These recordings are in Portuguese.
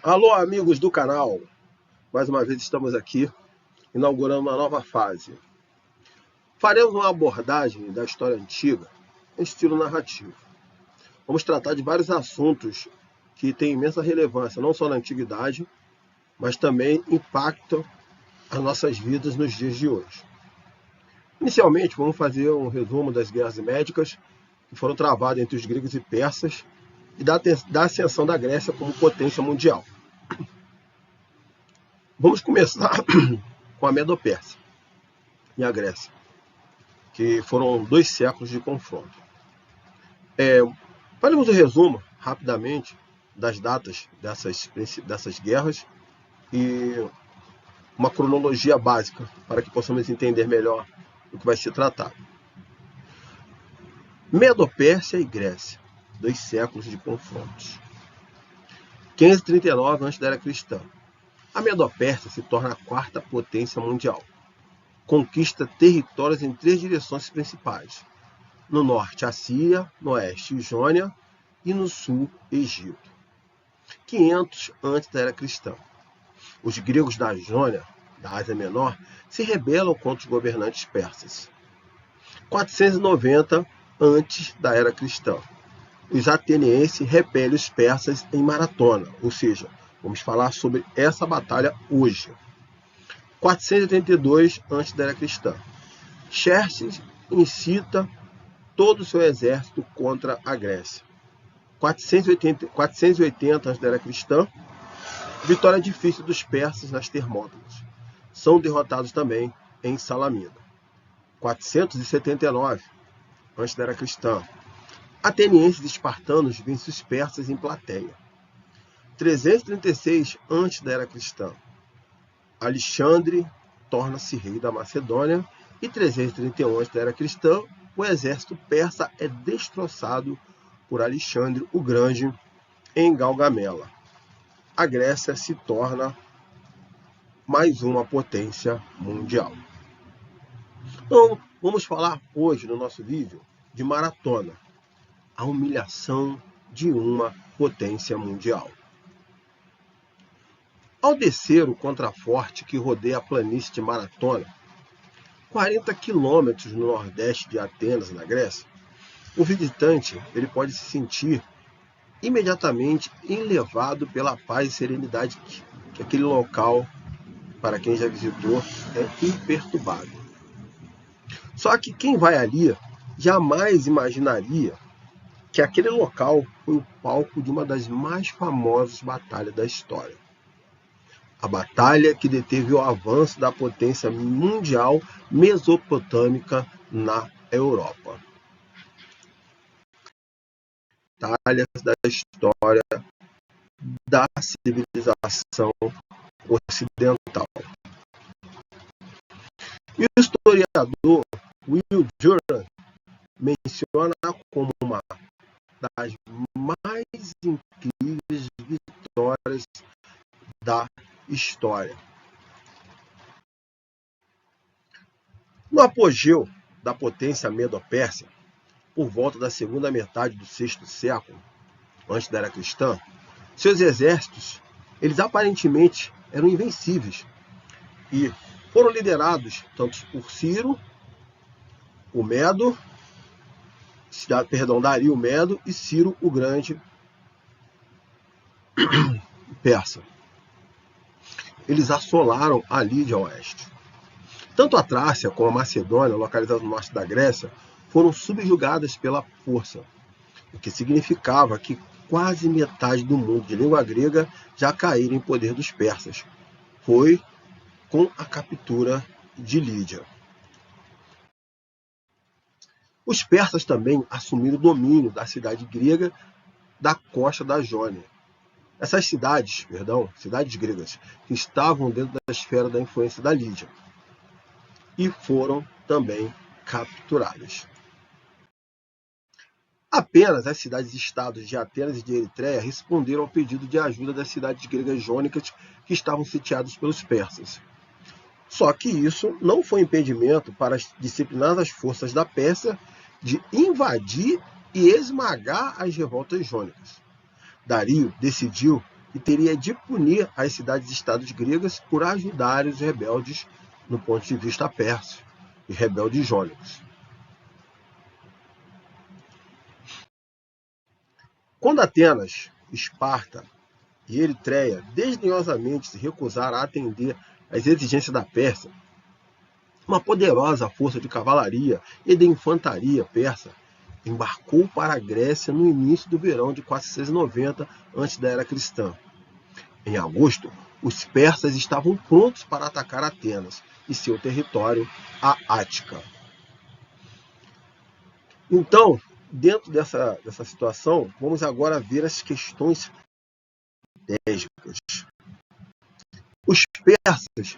Alô, amigos do canal! Mais uma vez estamos aqui, inaugurando uma nova fase. Faremos uma abordagem da história antiga em estilo narrativo. Vamos tratar de vários assuntos que têm imensa relevância, não só na antiguidade, mas também impactam as nossas vidas nos dias de hoje. Inicialmente, vamos fazer um resumo das guerras médicas que foram travadas entre os gregos e persas e da ascensão da Grécia como potência mundial. Vamos começar com a Medo-Pérsia e a Grécia, que foram 2 séculos de confronto. Faremos um resumo, rapidamente, das datas dessas guerras e uma cronologia básica, para que possamos entender melhor do que vai se tratar. Medo-Pérsia e Grécia, 2 séculos de confrontos. 539 antes da Era Cristã. A Medo-Pérsia se torna a 4ª potência mundial. Conquista territórios em 3 direções principais. No norte, a Síria, no oeste, Jônia e no sul, Egito. 500 antes da Era Cristã. Os gregos da Jônia, da Ásia Menor, se rebelam contra os governantes persas. 490 antes da Era Cristã. Os atenienses repelem os persas em Maratona, ou seja, vamos falar sobre essa batalha hoje. 482 antes da Era Cristã. Xerxes incita todo o seu exército contra a Grécia. 480 antes da Era Cristã. Vitória difícil dos persas nas Termópilas. São derrotados também em Salamina. 479 antes da Era Cristã. Atenienses e espartanos vencem os persas em Plateia. 336 antes da Era Cristã. Alexandre torna-se rei da Macedônia e 331 antes da Era Cristã, o exército persa é destroçado por Alexandre o Grande em Gaugamela. A Grécia se torna mais uma potência mundial. Então, vamos falar hoje no nosso vídeo de Maratona, a humilhação de uma potência mundial. Ao descer o contraforte que rodeia a planície de Maratona, 40 quilômetros no nordeste de Atenas, na Grécia, o visitante ele pode se sentir imediatamente enlevado pela paz e serenidade que aquele local, para quem já visitou, é imperturbável. Só que quem vai ali jamais imaginaria que aquele local foi o palco de uma das mais famosas batalhas da história. A batalha que deteve o avanço da potência mundial mesopotâmica na Europa. Batalhas da história da civilização ocidental. E o historiador Will Durant menciona como uma das mais incríveis vitórias da história. No apogeu da potência Medo-Pérsia, por volta da segunda metade do 6º século, antes da Era Cristã, seus exércitos, eles aparentemente eram invencíveis e foram liderados tanto por Dario o Medo e Ciro o Grande persa. Eles assolaram a Lídia Oeste. Tanto a Trácia como a Macedônia, localizadas no norte da Grécia, foram subjugadas pela força, o que significava que quase metade do mundo de língua grega já caíra em poder dos persas. Foi com a captura de Lídia. Os persas também assumiram o domínio da cidade grega da costa da Jônia. Essas cidades gregas, que estavam dentro da esfera da influência da Lídia e foram também capturadas. Apenas as cidades-estados de Atenas e de Eritreia responderam ao pedido de ajuda das cidades gregas jônicas que estavam sitiadas pelos persas. Só que isso não foi impedimento para as disciplinadas forças da Pérsia de invadir e esmagar as revoltas jônicas. Dario decidiu que teria de punir as cidades-estados gregas por ajudarem os rebeldes no ponto de vista persa, os rebeldes jônicos. Quando Atenas, Esparta e Eritreia desdenhosamente se recusaram a atender às exigências da Pérsia, uma poderosa força de cavalaria e de infantaria persa embarcou para a Grécia no início do verão de 490 antes da era cristã. Em agosto, os persas estavam prontos para atacar Atenas e seu território, a Ática. Então, dentro dessa situação, vamos agora ver as questões estratégicas. Os persas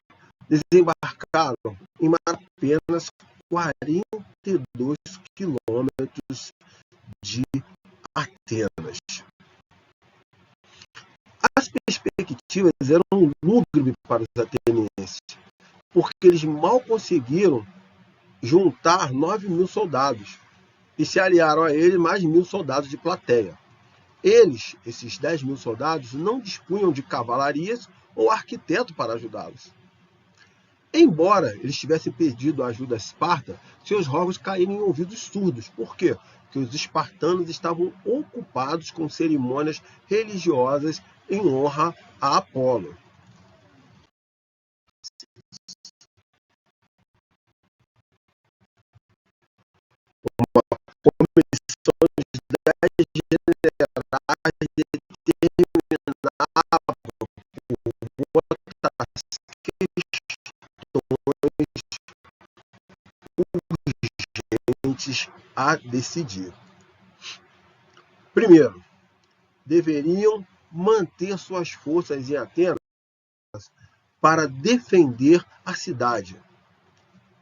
desembarcaram em apenas 42 quilômetros de Atenas. As perspectivas eram lúgubres para os atenienses, porque eles mal conseguiram juntar 9.000 soldados e se aliaram a ele mais 1.000 soldados de plateia. Eles, esses 10.000 soldados, não dispunham de cavalarias ou arquiteto para ajudá-los. Embora eles tivessem pedido ajuda a Esparta, seus rogos caíram em ouvidos surdos. Por quê? Porque os espartanos estavam ocupados com cerimônias religiosas em honra a Apolo. Comissão de 10 generais determinava urgentes a decidir. Primeiro, deveriam manter suas forças em Atenas para defender a cidade,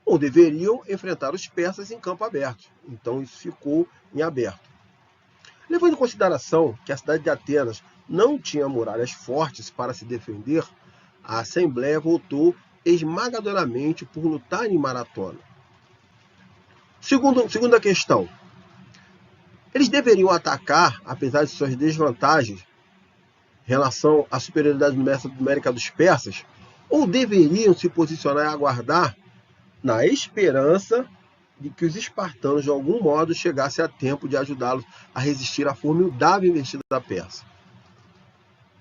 ou deveriam enfrentar os persas em campo aberto. Então isso ficou em aberto. Levando em consideração que a cidade de Atenas não tinha muralhas fortes para se defender, a Assembleia votou esmagadoramente por lutar em maratona. Segunda questão. Eles deveriam atacar, apesar de suas desvantagens em relação à superioridade numérica dos persas, ou deveriam se posicionar e aguardar na esperança de que os espartanos, de algum modo, chegassem a tempo de ajudá-los a resistir à formidável investida da Pérsia.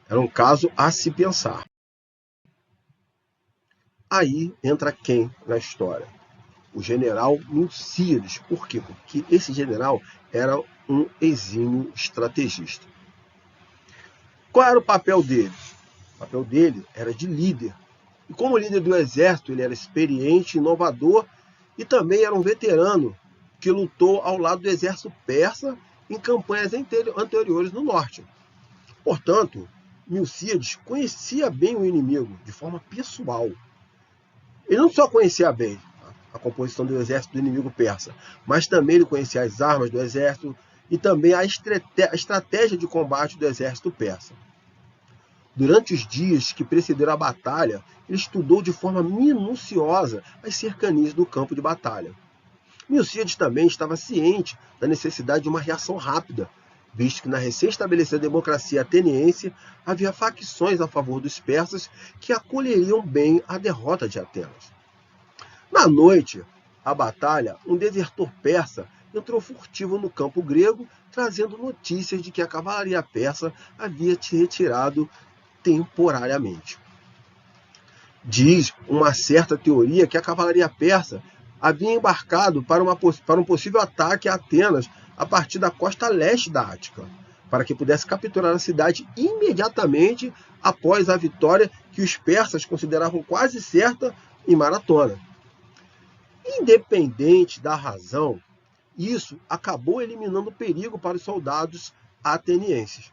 Era um caso a se pensar. Aí entra quem na história? O general Milcíades. Por quê? Porque esse general era um exímio estrategista. Qual era o papel dele? O papel dele era de líder. E como líder do exército, ele era experiente, inovador e também era um veterano que lutou ao lado do exército persa em campanhas anteriores no norte. Portanto, Milcíades conhecia bem o inimigo de forma pessoal. Ele não só conhecia bem a composição do exército do inimigo persa, mas também ele conhecia as armas do exército e também a estratégia de combate do exército persa. Durante os dias que precederam a batalha, ele estudou de forma minuciosa as cercanias do campo de batalha. Milcíades também estava ciente da necessidade de uma reação rápida, visto que na recém-estabelecida democracia ateniense havia facções a favor dos persas que acolheriam bem a derrota de Atenas. Na noite, a batalha, um desertor persa entrou furtivo no campo grego, trazendo notícias de que a cavalaria persa havia se retirado temporariamente. Diz uma certa teoria que a cavalaria persa havia embarcado para um possível ataque a Atenas a partir da costa leste da Ática, para que pudesse capturar a cidade imediatamente após a vitória que os persas consideravam quase certa em Maratona. Independente da razão, isso acabou eliminando o perigo para os soldados atenienses.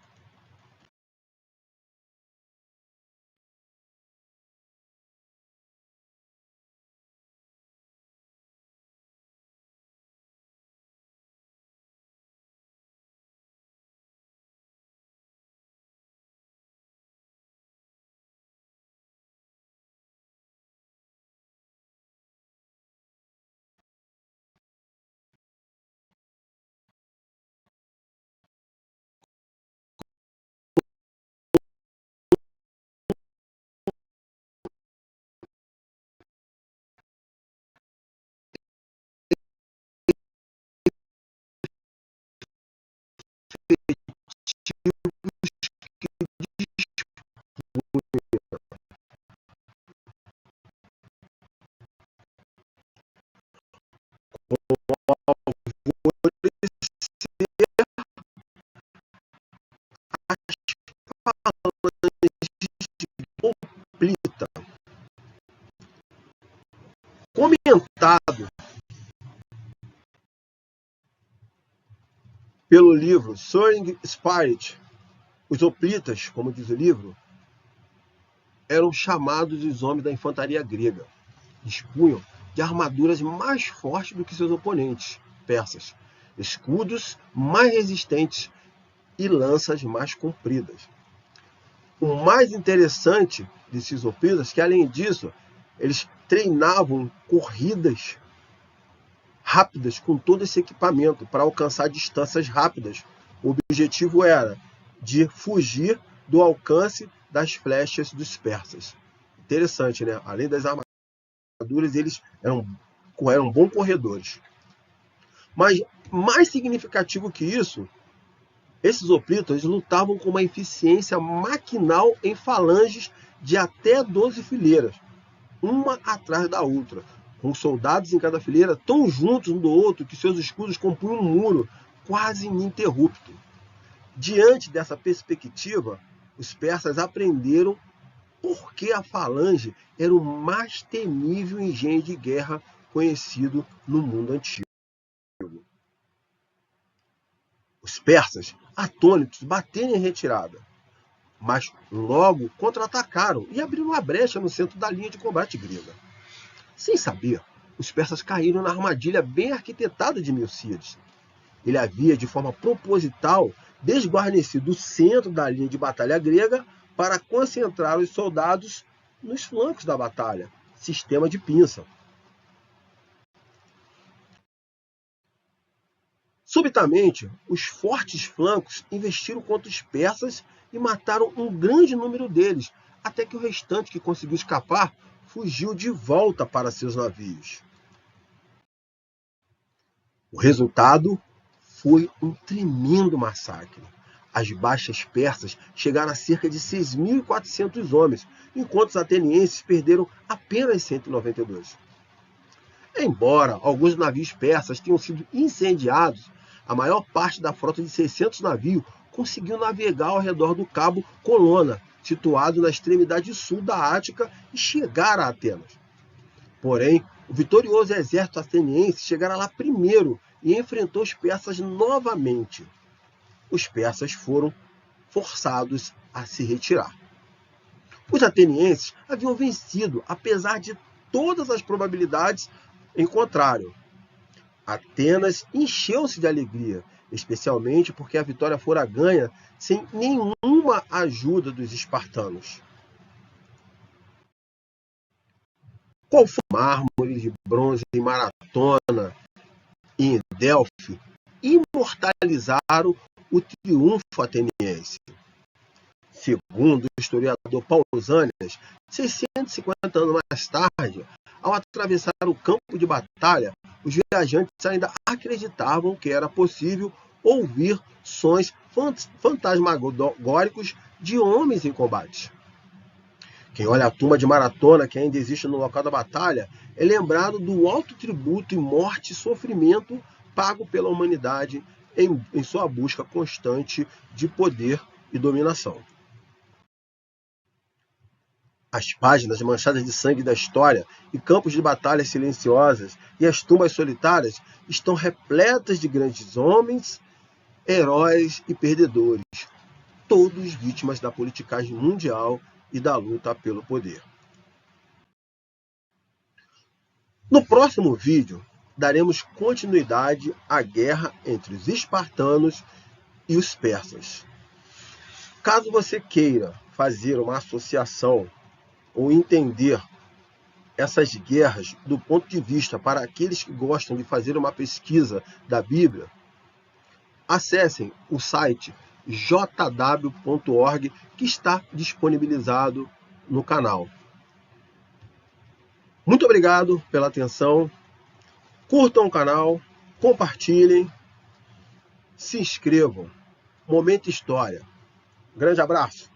Plita, comentado pelo livro Soaring Spirit. Os hoplitas, como diz o livro, eram chamados os homens da infantaria grega. Dispunham de armaduras mais fortes do que seus oponentes persas, escudos mais resistentes e lanças mais compridas. O mais interessante desses hoplitas é que, além disso, eles treinavam corridas rápidas com todo esse equipamento para alcançar distâncias rápidas. O objetivo era de fugir do alcance das flechas dos persas. Interessante, né? Além das armaduras, eles eram bons corredores. Mas mais significativo que isso, esses hoplitas lutavam com uma eficiência maquinal em falanges de até 12 fileiras, uma atrás da outra, com soldados em cada fileira tão juntos um do outro que seus escudos compunham um muro quase ininterrupto. Diante dessa perspectiva, os persas aprenderam por que a falange era o mais temível engenho de guerra conhecido no mundo antigo. Os persas, atônitos, bateram em retirada, mas logo contra-atacaram e abriram uma brecha no centro da linha de combate grega. Sem saber, os persas caíram na armadilha bem arquitetada de Milcíades. Ele havia, de forma proposital, desguarnecido o centro da linha de batalha grega para concentrar os soldados nos flancos da batalha, sistema de pinça. Subitamente, os fortes flancos investiram contra os persas e mataram um grande número deles, até que o restante que conseguiu escapar fugiu de volta para seus navios. O resultado foi um tremendo massacre. As baixas persas chegaram a cerca de 6.400 homens, enquanto os atenienses perderam apenas 192. Embora alguns navios persas tenham sido incendiados, a maior parte da frota de 600 navios conseguiu navegar ao redor do Cabo Colonna, situado na extremidade sul da Ática, e chegar a Atenas. Porém, o vitorioso exército ateniense chegara lá primeiro e enfrentou os persas novamente. Os persas foram forçados a se retirar. Os atenienses haviam vencido, apesar de todas as probabilidades em contrário. Atenas encheu-se de alegria, especialmente porque a vitória fora ganha sem nenhuma ajuda dos espartanos. Qual foi o mármore de bronze em Maratona e em Delfos imortalizaram o triunfo ateniense? Segundo o historiador Pausanias, 650 anos mais tarde, ao atravessar o campo de batalha, os viajantes ainda acreditavam que era possível ouvir sons fantasmagóricos de homens em combate. Quem olha a tumba de Maratona, que ainda existe no local da batalha, é lembrado do alto tributo e morte e sofrimento pago pela humanidade em sua busca constante de poder e dominação. As páginas manchadas de sangue da história e campos de batalhas silenciosas e as tumbas solitárias estão repletas de grandes homens, heróis e perdedores, todos vítimas da politicagem mundial e da luta pelo poder. No próximo vídeo, daremos continuidade à guerra entre os espartanos e os persas. Caso você queira fazer uma associação ou entender essas guerras do ponto de vista para aqueles que gostam de fazer uma pesquisa da Bíblia, acessem o site jw.org, que está disponibilizado no canal. Muito obrigado pela atenção. Curtam o canal, compartilhem, se inscrevam. Momento História. Grande abraço.